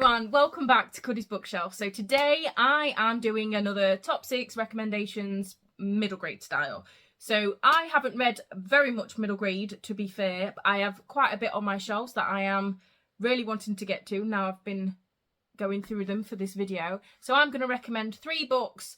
everyone, welcome back to Cuddy's Bookshelf. So today I am doing another top 6 recommendations middle grade style. So I haven't read very much middle grade, to be fair, but I have quite a bit on my shelves that I am really wanting to get to. Now I've been going through them for this video. So I'm going to recommend 3 books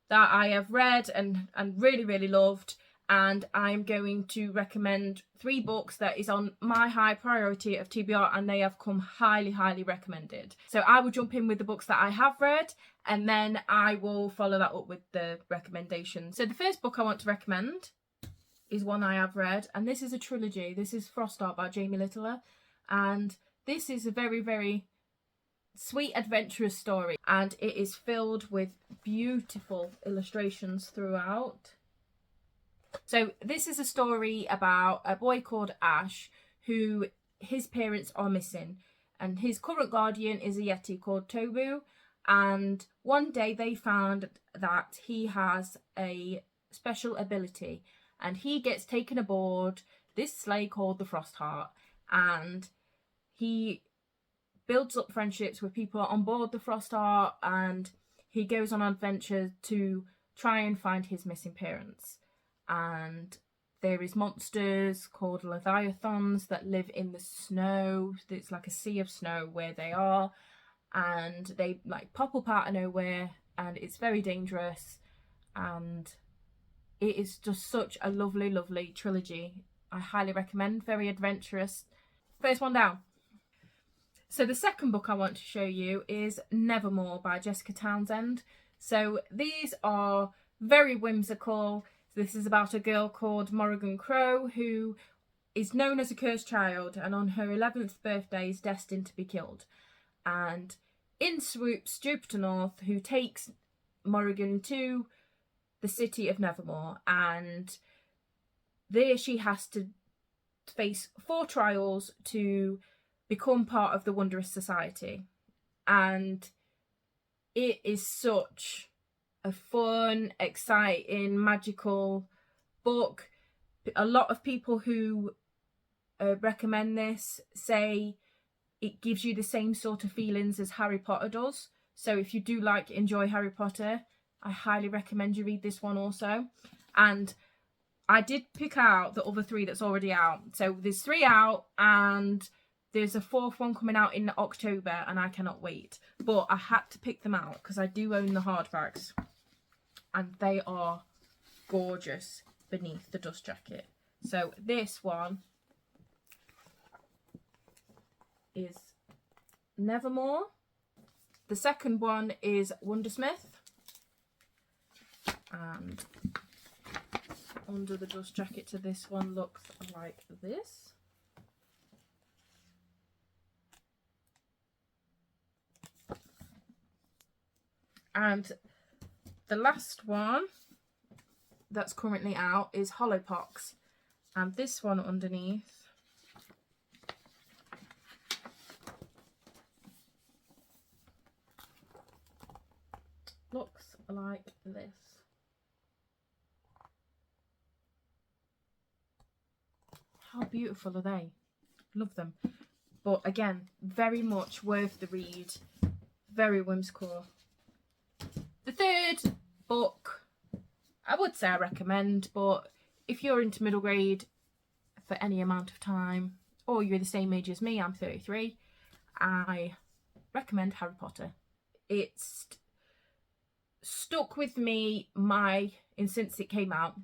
that I have read and really loved. And I'm going to recommend 3 books that is on my high priority of TBR, and they have come highly recommended. So I will jump in with the books that I have read, and then I will follow that up with the recommendations. So the first book I want to recommend is one I have read, and this is a trilogy. This is Frost Heart by Jamie Littler, and this is a very sweet adventurous story, and it is filled with beautiful illustrations throughout. So this is a story about a boy called Ash who his parents are missing, and his current guardian is a Yeti called Tobu, and one day they found that he has a special ability and he gets taken aboard this sleigh called the Frost Heart, and he builds up friendships with people on board the Frost Heart, and he goes on adventures to try and find his missing parents. And there is monsters called leviathans that live in the snow. It's like a sea of snow where they are, and they like pop up out of nowhere, and it's very dangerous, and it is just such a lovely trilogy. I highly recommend. Very adventurous. First one down. So the second book I want to show you is Nevermore by Jessica Townsend. So these are very whimsical. This is about a girl called Morrigan Crow who is known as a cursed child, and on her 11th birthday is destined to be killed. And in swoops Jupiter North, who takes Morrigan to the city of Nevermore, and there she has to face 4 trials to become part of the Wondrous Society. And it is such a fun, exciting, magical book. A lot of people who recommend this say it gives you the same sort of feelings as Harry Potter does. So if you do enjoy Harry Potter, I highly recommend you read this one also. And I did pick out the other 3 that's already out. So there's 3 out, and there's a 4th one coming out in October, and I cannot wait. But I had to pick them out because I do own the hardbacks, and they are gorgeous beneath the dust jacket. So this one is Nevermore. The second one is Wondersmith. And under the dust jacket to this one looks like this. And the last one that's currently out is Hollowpox, and this one underneath looks like this. How beautiful are they? Love them. But again, very much worth the read. Very whimsical. The third book I would say I recommend, but if you're into middle grade for any amount of time, or you're the same age as me, I'm 33, I recommend Harry Potter. It's stuck with me since it came out.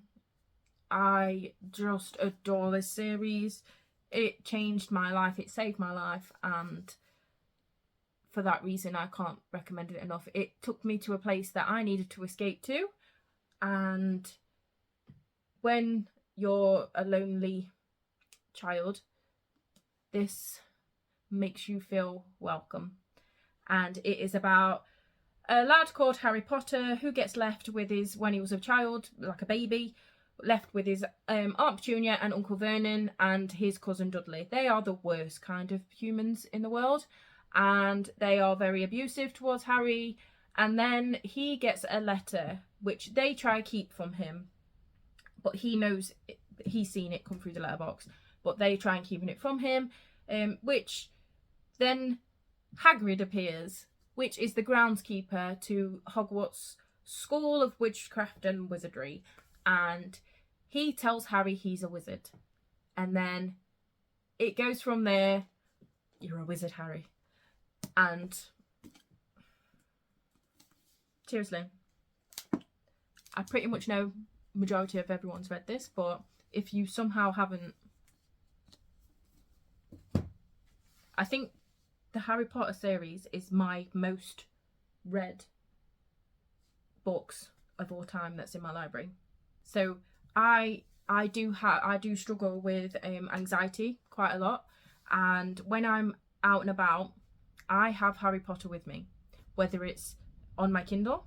I just adore this series. It changed my life, it saved my life, and for that reason I can't recommend it enough. It took me to a place that I needed to escape to, and when you're a lonely child, this makes you feel welcome. And it is about a lad called Harry Potter who gets left with when he was a child, like a baby, left with his Aunt Petunia and Uncle Vernon and his cousin Dudley. They are the worst kind of humans in the world, and they are very abusive towards Harry. And then he gets a letter which they try to keep from him, but he knows he's seen it come through the letterbox, but they try and keep it from him, which then Hagrid appears, which is the groundskeeper to Hogwarts School of Witchcraft and Wizardry, and he tells Harry he's a wizard. And then it goes from there. You're a wizard, Harry. And seriously, I pretty much know majority of everyone's read this, but if you somehow haven't, I think the Harry Potter series is my most read books of all time that's in my library. So I do struggle with anxiety quite a lot, and when I'm out and about, I have Harry Potter with me, whether it's on my Kindle,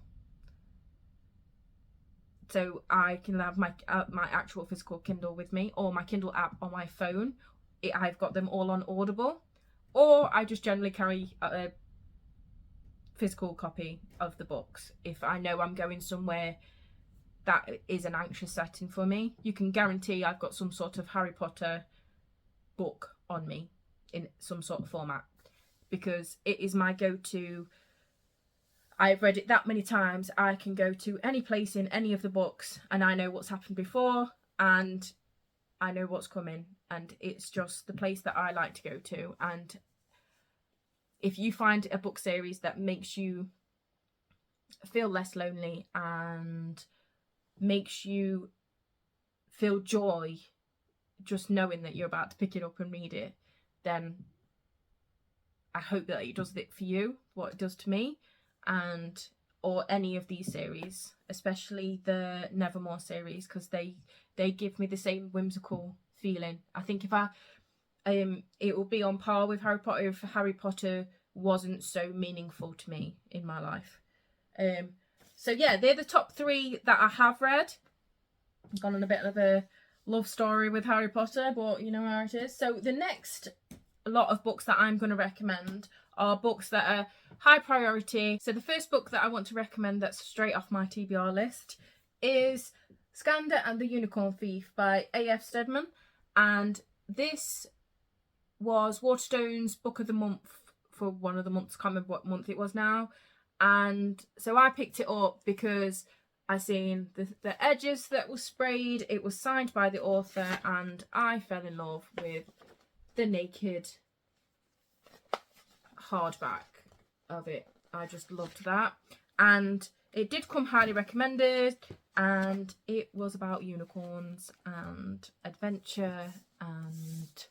so I can have my actual physical Kindle with me, or my Kindle app on my phone. I've got them all on Audible, or I just generally carry a physical copy of the books if I know I'm going somewhere that is an anxious setting for me. You can guarantee I've got some sort of Harry Potter book on me in some sort of format, because it is my go-to. I've read it that many times, I can go to any place in any of the books and I know what's happened before and I know what's coming, and it's just the place that I like to go to. And if you find a book series that makes you feel less lonely and makes you feel joy just knowing that you're about to pick it up and read it, then I hope that it does it for you, what it does to me. And or any of these series, especially the Nevermore series, because they give me the same whimsical feeling. I think if it will be on par with Harry Potter if Harry Potter wasn't so meaningful to me in my life. So yeah, they're the top 3 that I have read. I've gone on a bit of a love story with Harry Potter, but you know how it is. So the next lot of books that I'm going to recommend are books that are high priority. So the first book that I want to recommend that's straight off my TBR list is Skander and the Unicorn Thief by A.F. Stedman. And this was Waterstone's book of the month for one of the months. Can't remember what month it was now. And so I picked it up because I seen the edges that were sprayed. It was signed by the author and I fell in love with the naked hardback of it. I just loved that, and it did come highly recommended, and it was about unicorns and adventure, and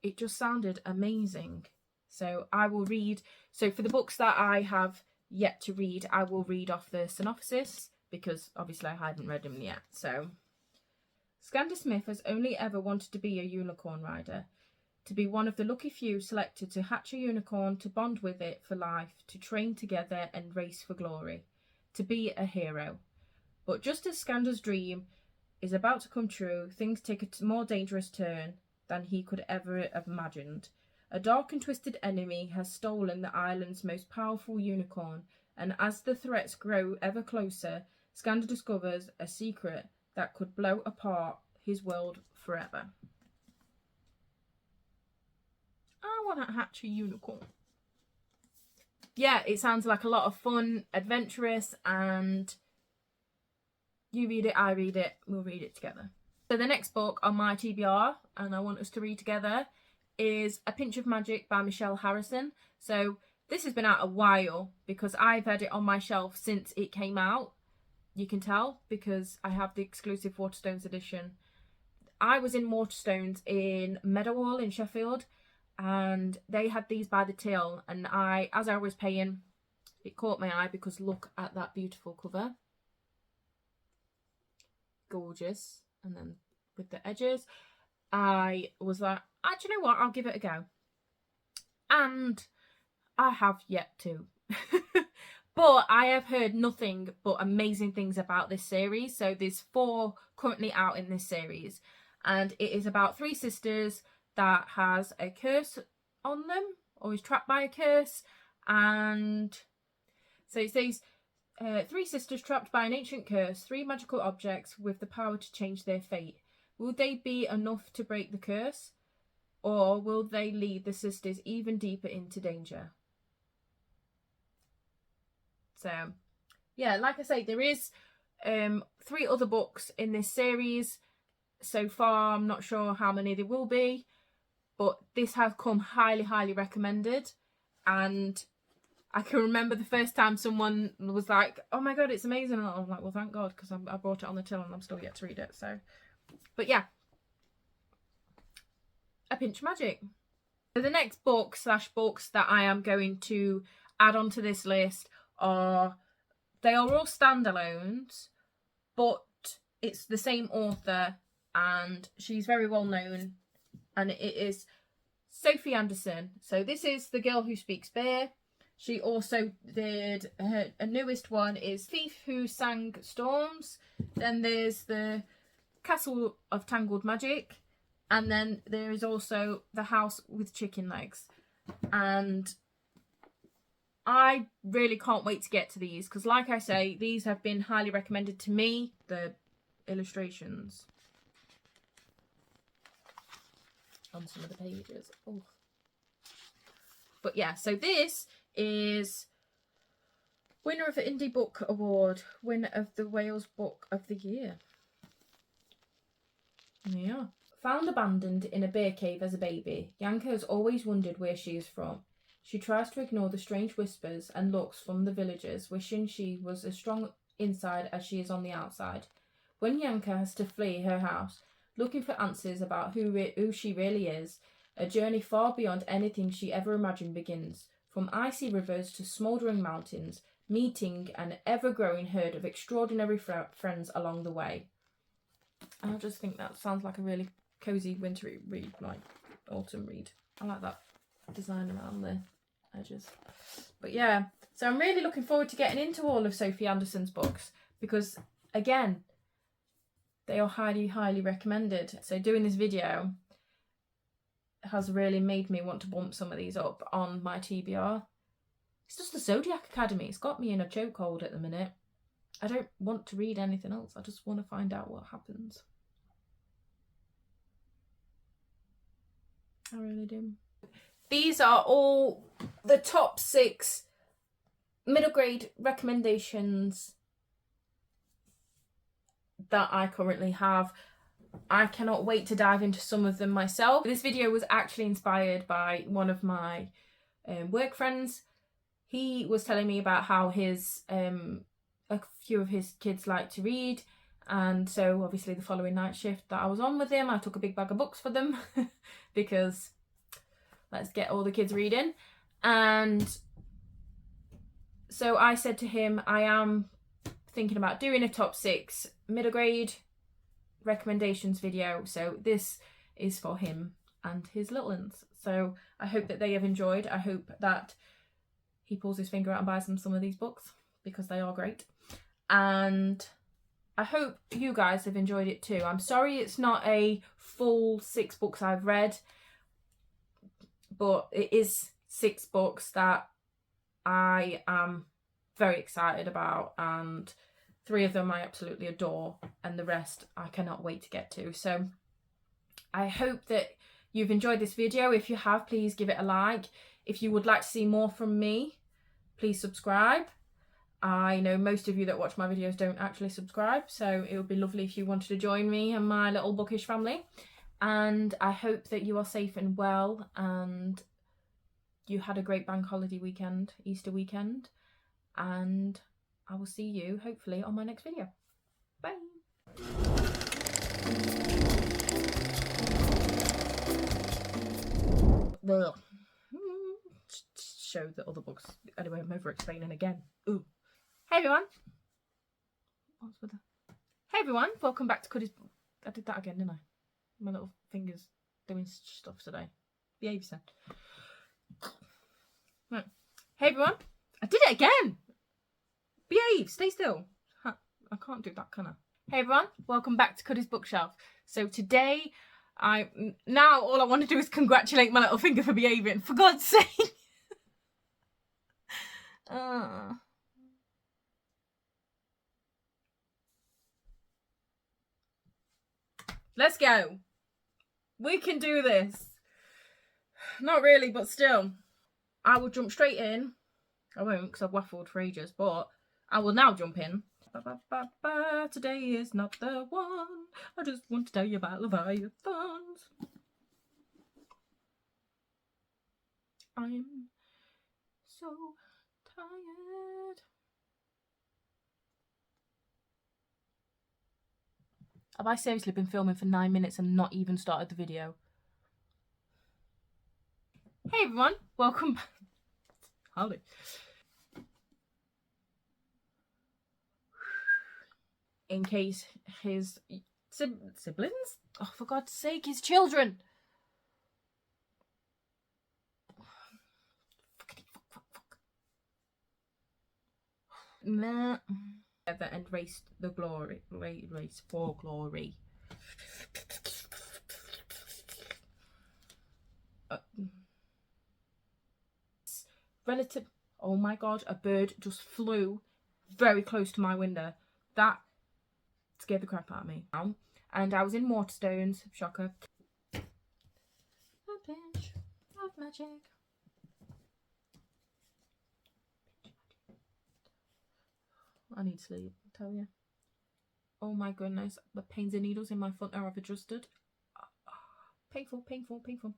it just sounded amazing. So I will read, so for the books that I have yet to read, I will read off the synopsis because obviously I hadn't read them yet. So Skander Smith has only ever wanted to be a unicorn rider, to be one of the lucky few selected to hatch a unicorn, to bond with it for life, to train together and race for glory, to be a hero. But just as Skander's dream is about to come true, things take a more dangerous turn than he could ever have imagined. A dark and twisted enemy has stolen the island's most powerful unicorn, and as the threats grow ever closer, Skander discovers a secret that could blow apart his world forever. I want to hatch a unicorn. Yeah, it sounds like a lot of fun, adventurous, and you read it, I read it, we'll read it together. So the next book on my TBR, and I want us to read together, is A Pinch of Magic by Michelle Harrison. So this has been out a while because I've had it on my shelf since it came out. You can tell because I have the exclusive Waterstones edition. I was in Waterstones in Meadowhall in Sheffield, and they had these by the till, and as I was paying, it caught my eye because look at that beautiful cover. Gorgeous. And then with the edges, I was like, do you know what, I'll give it a go. And I have yet to. But I have heard nothing but amazing things about this series. So there's 4 currently out in this series, and it is about 3 sisters that has a curse on them, or is trapped by a curse. And so it says 3 sisters trapped by an ancient curse, 3 magical objects with the power to change their fate. Will they be enough to break the curse? or will they lead the sisters even deeper into danger? So, yeah, like I say, there is 3 other books in this series so far. I'm not sure how many there will be, but this has come highly, highly recommended. And I can remember the first time someone was like, oh my god, it's amazing. And I'm like, well, thank God, because I brought it on the till and I'm still yet to read it. So, but yeah, A Pinch of Magic. So the next book / books that I am going to add onto this list are, they are all standalones, but it's the same author and she's very well known, and it is Sophie Anderson. So this is The Girl Who Speaks Bear. She also did her newest one is Thief Who Sang Storms. Then there's The Castle of Tangled Magic. And then there is also The House with Chicken Legs. And I really can't wait to get to these because, like I say, these have been highly recommended to me. The illustrations on some of the pages. Oh. But yeah, so this is winner of the Indie Book Award, winner of the Wales Book of the Year. Yeah. Found abandoned in a bear cave as a baby, Yanka has always wondered where she is from. She tries to ignore the strange whispers and looks from the villagers, wishing she was as strong inside as she is on the outside. When Yanka has to flee her house, looking for answers about who she really is, a journey far beyond anything she ever imagined begins. From icy rivers to smouldering mountains, meeting an ever-growing herd of extraordinary friends along the way. I just think that sounds like a really cosy wintry read, like autumn read. I like that design around the edges. But yeah, so I'm really looking forward to getting into all of Sophie Anderson's books because, again, they are highly, highly recommended. So doing this video has really made me want to bump some of these up on my TBR. It's just the Zodiac Academy. It's got me in a chokehold at the minute. I don't want to read anything else. I just want to find out what happens. I really do. These are all the top 6 middle grade recommendations that I currently have. I cannot wait to dive into some of them myself. This video was actually inspired by one of my work friends. He was telling me about how his a few of his kids like to read, and so obviously the following night shift that I was on with him, I took a big bag of books for them because let's get all the kids reading. And so I said to him, I am thinking about doing a top 6 middle grade recommendations video, so this is for him and his little ones. So I hope that they have enjoyed. I hope that he pulls his finger out and buys them some of these books because they are great, and I hope you guys have enjoyed it too. I'm sorry it's not a full 6 books I've read, but it is 6 books that I am very excited about, and 3 of them I absolutely adore, and the rest I cannot wait to get to. So I hope that you've enjoyed this video. If you have, please give it a like. If you would like to see more from me, please subscribe. I know most of you that watch my videos don't actually subscribe, so it would be lovely if you wanted to join me and my little bookish family. And I hope that you are safe and well, and you had a great bank holiday weekend, Easter weekend, and I will see you hopefully on my next video. Bye. Show the other books. Anyway, I'm over explaining again. Ooh. Hey everyone. What's with that? Hey everyone, welcome back to Cuddy's. I did that again, didn't I? My little fingers doing stuff today. Behave yourself. Right. Hey everyone, I did it again. Behave, stay still. I can't do that, can I? Hey everyone, welcome back to Cuddy's Bookshelf. So today, now all I want to do is congratulate my little finger for behaving. For God's sake. Let's go. We can do this. Not really, but still. I will jump straight in. I won't because I've waffled for ages, but I will now jump in. Today is not the one. I just want to tell you about Leviathans. I'm so tired. Have I seriously been filming for 9 minutes and not even started the video? Hey everyone, welcome back. Howdy. In case his siblings? Oh, for God's sake, his children! Nah. And race the glory. Race for glory. Relative. Oh my God, a bird just flew very close to my window. That scared the crap out of me. And I was in Waterstones. Shocker. A pinch of magic. I need sleep, I tell you. Oh my goodness, the pins and needles in my front are adjusted. Painful, painful, painful.